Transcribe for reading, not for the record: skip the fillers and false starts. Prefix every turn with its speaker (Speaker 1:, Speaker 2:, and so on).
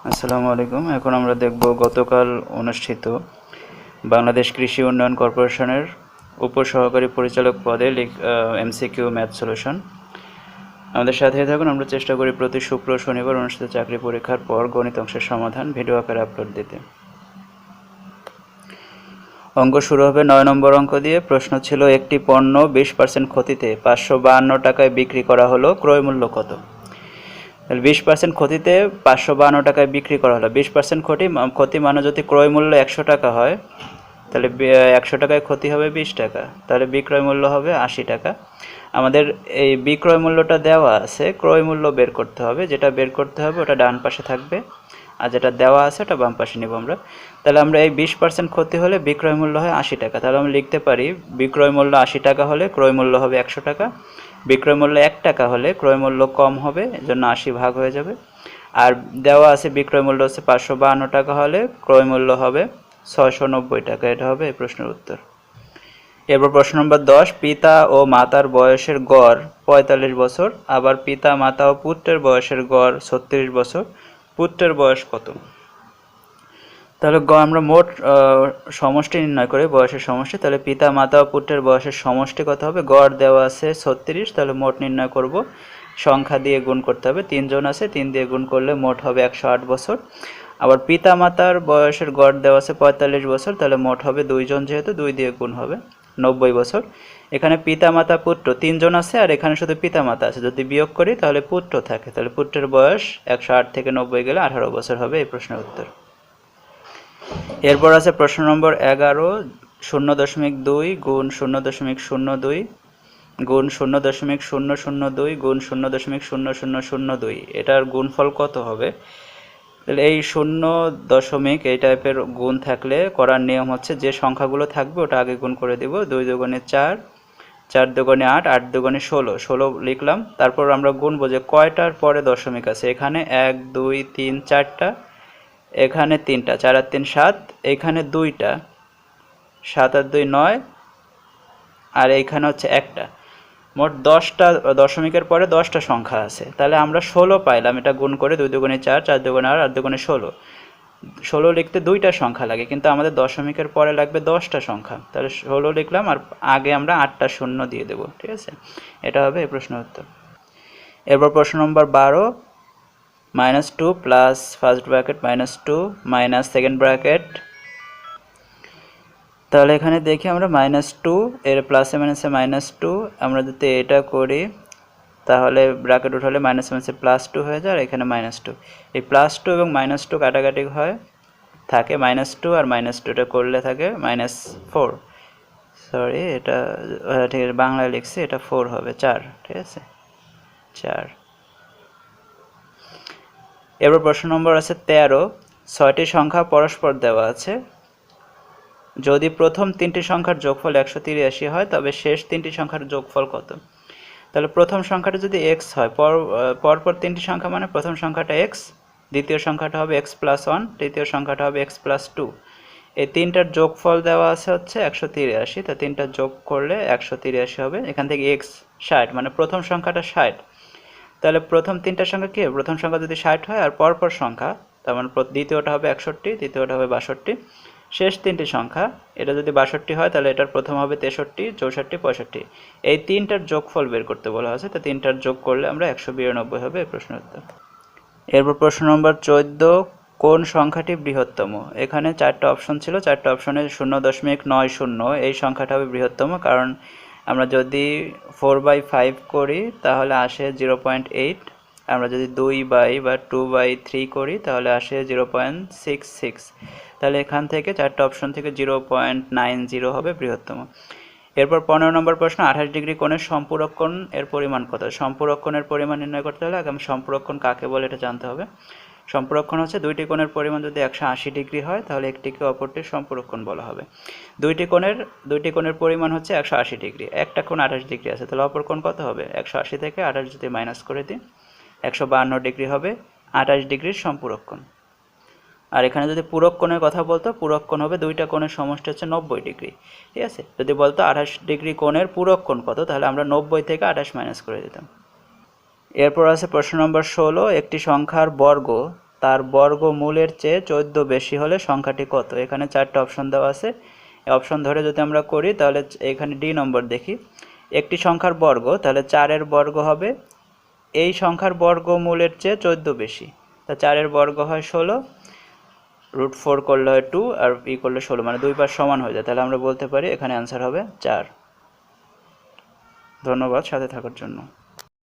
Speaker 1: আসসালামু আলাইকুম। এখন আমরা দেখব গতকাল অনুষ্ঠিত বাংলাদেশ কৃষি উন্নয়ন কর্পোরেশনের উপসহকারী পরিচালক পদে এমসিকিউ ম্যাথ সলিউশন। আমাদের সাথে থাকুন। আমরা চেষ্টা করি প্রতি শুক্র শনিবার অনুষ্ঠিত চাকরি পরীক্ষার পর গণিত অংশের সমাধান ভিডিও আকারে আপলোড দিতে। অঙ্ক শুরু হবে 9 নম্বর অঙ্ক দিয়ে। প্রশ্ন ছিল, একটি পণ্য 20% ক্ষতিতে 552 টাকায় বিক্রি করা হলো, ক্রয় মূল্য কত? 20% ক্ষতিতে 552 টাকায় বিক্রি করা হলো। 20% ক্ষতি মানে যদি ক্রয় মূল্য 100 টাকা হয়, তাহলে 100 টাকায় ক্ষতি হবে 20 টাকা, তাহলে বিক্রয় মূল্য হবে 80 টাকা। আমাদের এই বিক্রয় মূল্যটা দেওয়া আছে, ক্রয় মূল্য বের করতে হবে। যেটা বের করতে হবে ওটা ডান পাশে থাকবে, আর যেটা দেওয়া আছে ওটা বাম পাশে নিব আমরা। তাহলে আমরা এই 20% ক্ষতি হলে বিক্রয় মূল্য হয় 80 টাকা। তাহলে আমরা লিখতে পারি বিক্রয় মূল্য 80 টাকা হলে ক্রয় মূল্য হবে 100 টাকা। বিক্রয় মূল্য 1 টাকা হলে ক্রয় মূল্য কম হবে, এজন্য 80 ভাগ হয়ে যাবে। আর দেওয়া আছে বিক্রয় মূল্য হচ্ছে 552 টাকা হলে ক্রয় মূল্য হবে 690 টাকা। এটা হবে এই প্রশ্নের উত্তর। এরপর প্রশ্ন নম্বর 10, পিতা ও মাতার বয়সের গড় 45 বছর, আবার পিতা মাতা ও পুত্রের বয়সের গড় 36 বছর। পুত্রের বয়স কত? তাহলে আমরা মোট সমষ্টি নির্ণয় করি, বয়সের সমষ্টি। তাহলে পিতা মাতা ও পুত্রের বয়সের সমষ্টি কত হবে? গড় দেওয়া আছে 36, তাহলে মোট নির্ণয় করব। সংখ্যা দিয়ে গুণ করতে হবে, 3 জন আছে, 3 দিয়ে গুণ করলে মোট হবে 108 বছর। আবার পিতা মাতার বয়সের গড় দেওয়া আছে 45 বছর, তাহলে মোট হবে 2 জন, যেহেতু 2 দিয়ে গুণ হবে 90 বছর। এখানে পিতা মাতা পুত্র 3 জন আছে, আর এখানে শুধু পিতা মাতা আছে। যদি বিয়োগ করি তাহলে পুত্র থাকে, তাহলে পুত্রের বয়স 108 থেকে 90 গেলে 18 বছর হবে এই প্রশ্নের উত্তর। এরপর আছে প্রশ্ন নম্বর 11, 0.2 গুণ 0.02 গুণ 0.002 গুণ 0.0002, এটার গুণফল কত হবে? তাহলে এই 0 এই টাইপের গুণ থাকলে করার নিয়ম হচ্ছে, যে সংখ্যাগুলো থাকবে ওটা আগে গুণ করে দিব। 2 দুগুণে 4, 4 দুগুণে 8, 8 দুগুণে 16, 16 লিখলাম। তারপর আমরা গুণবো যে কয়টার পরে দশমিক আছে। এখানে 1 2 3 4টা, এখানে 3টা, 4 আর 3 7, এখানে 2টা, 7 আর 2 9, আর এইখানে হচ্ছে একটা। মোট 10টা দশমিকের পরে 10টা সংখ্যা আছে। তাহলে আমরা 16 পাইলাম, এটা গুণ করে। 2 দুগুণে 4, 4 দুগুণে 8, 8 দুগুণে 16, 16 লিখতে 2টা সংখ্যা লাগে, কিন্তু আমাদের দশমিকের পরে লাগবে 10টা সংখ্যা। তাহলে 16 লিখলাম, আর আগে আমরা 8টা শূন্য দিয়ে দেবো। ঠিক আছে, এটা হবে এই প্রশ্নের উত্তর। এরপর প্রশ্ন নম্বর 12, -2 plus first bracket -2 minus second bracket. তাহলে এখানে দেখি আমরা -2 এর প্লাসে মাইনাসে -2, আমরা যদি এটা করি তাহলে ব্র্যাকেট উঠালে মাইনাস মাইনাসে +2 হয়ে যায়, আর এখানে -2। এই +2 এবং -2 কাটাকাটি হয়, থাকে -2, আর -2 এটা করলে থাকে -4। সরি, এটা ঠিক আছে, বাংলায় লিখছি, এটা 4 হবে, 4। ঠিক আছে, 4। এবার প্রশ্ন নম্বর আছে 13, 6টি সংখ্যা পরস্পর দেওয়া আছে। যদি প্রথম 3টি সংখ্যার যোগফল 183 হয়, তবে শেষ 3টি সংখ্যার যোগফল কত? তাহলে প্রথম সংখ্যাটা যদি x হয়, পরপর 3টি সংখ্যা মানে প্রথম সংখ্যাটা x, দ্বিতীয় সংখ্যাটা হবে x+1, তৃতীয় সংখ্যাটা হবে x+2। এই তিনটার যোগফল দেওয়া আছে হচ্ছে 183, তা তিনটা যোগ করলে 183 হবে। এখান থেকে x 60, মানে প্রথম সংখ্যাটা 60। তাহলে প্রথম 3টা সংখ্যা কি? প্রথম সংখ্যা যদি 60 হয় আর পরপর সংখ্যা, তার মানে দ্বিতীয়টা হবে 61, তৃতীয়টা হবে 62। শেষ 3টি সংখ্যা, এটা যদি 62 হয় তাহলে এটার প্রথম হবে 63, 64, 65। এই তিনটার যোগফল বের করতে বলা হয়েছে, তো তিনটার যোগ করলে আমরা 192 হবে এই প্রশ্নের উত্তর। এরপর প্রশ্ন নম্বর 14, কোন সংখ্যাটি বৃহত্তম? এখানে 4টা অপশন ছিল, 4টা অপশনে 0.90 এই সংখ্যাটা হবে বৃহত্তম, কারণ আমরা যদি 4/5 করি তাহলে আসে 0.8, আমরা যদি 2/3 করি তাহলে আসে 0.66। তাহলে এখান থেকে 4টা অপশন থেকে 0.90 হবে বৃহত্তম। এরপর 15 নম্বর প্রশ্ন, 28 ডিগ্রি কোণের সম্পূরক কোণ এর পরিমাণ কত? সম্পূরক কোণের পরিমাণ নির্ণয় করতে হলে আগে সম্পূরক কোণ কাকে বলে এটা জানতে হবে। সম্পূরক কোণ হচ্ছে দুইটি কোণের পরিমাণ যদি 180 ডিগ্রি হয় তাহলে একটিকে অপরটির সম্পূরক কোণ বলা হবে। দুইটি কোণের পরিমাণ হচ্ছে 180 ডিগ্রি, একটা কোণ 28 ডিগ্রি আছে, তাহলে অপর কোণ কত হবে? 180 থেকে 28 যদি মাইনাস করে দিই 152 ডিগ্রি হবে 28 ডিগ্রির সম্পূরক কোণ। আর এখানে যদি পূরক কোণের কথা বলতো, পূরক কোণ হবে দুইটা কোণের সমষ্টি হচ্ছে 90 ডিগ্রি। ঠিক আছে, যদি বলতো 28 ডিগ্রি কোণের পূরক কোণ কত, তাহলে আমরা 90 থেকে 28 মাইনাস করে দিতাম। এরপর আছে প্রশ্ন নম্বর 16, একটি সংখ্যার বর্গ তার বর্গমূলের চেয়ে 14 বেশি হলে সংখ্যাটি কত? এখানে 4টা অপশন দেওয়া আছে। এই অপশন ধরে যদি আমরা করি তাহলে এখানে ডি নম্বর দেখি, একটি সংখ্যার বর্গ, তাহলে 4-এর বর্গ হবে এই সংখ্যার বর্গমূলের চেয়ে 14 বেশি, তা 4-এর বর্গ হয় 16, √4 করলে হয় 2 আর করলে 16, মানে 2 পাশ সমান হয়ে যায়। তাহলে আমরা বলতে পারি এখানে অ্যান্সার হবে 4। ধন্যবাদ সাথে থাকার জন্য।